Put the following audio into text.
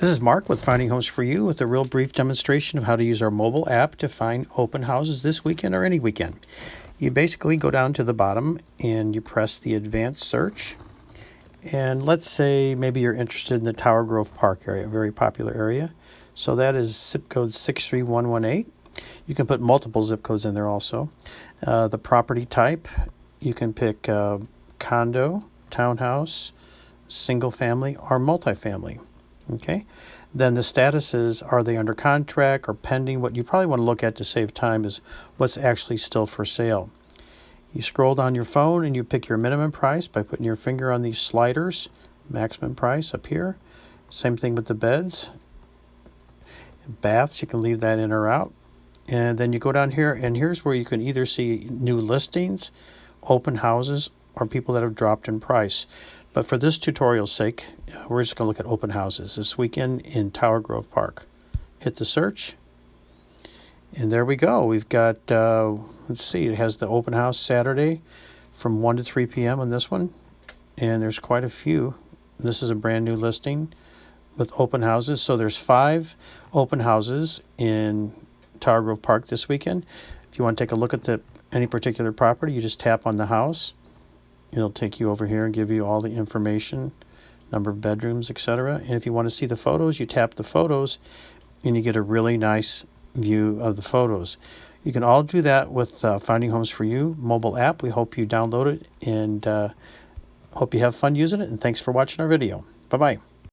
This is Mark with Finding Homes for You with a real brief demonstration of how to use our mobile app to find open houses this weekend or any weekend. You basically go down to the bottom and you press the advanced search. And let's say maybe you're interested in the Tower Grove Park area, a very popular area. So that is zip code 63118. You can put multiple zip codes in there also. The property type, you can pick condo, townhouse, single family, or multifamily. Okay, then the status is, are they under contract or pending? What you probably want to look at to save time is what's actually still for sale. You scroll down your phone and you pick your minimum price by putting your finger on these sliders. Maximum price up here. Same thing with the beds. Baths, you can leave that in or out. And then you go down here and here's where you can either see new listings, open houses, or people that have dropped in price. But for this tutorial's sake, we're just going to look at open houses this weekend in Tower Grove Park. Hit the search. And there we go. We've got, let's see, it has the open house Saturday from 1 to 3 p.m. on this one. And there's quite a few. This is a brand new listing with open houses. So there's 5 open houses in Tower Grove Park this weekend. If you want to take a look at any particular property, you just tap on the house. It'll take you over here and give you all the information, number of bedrooms, etc. And if you want to see the photos, you tap the photos and you get a really nice view of the photos. You can all do that with Finding Homes for You mobile app. We hope you download it and hope you have fun using it. And thanks for watching our video. Bye-bye.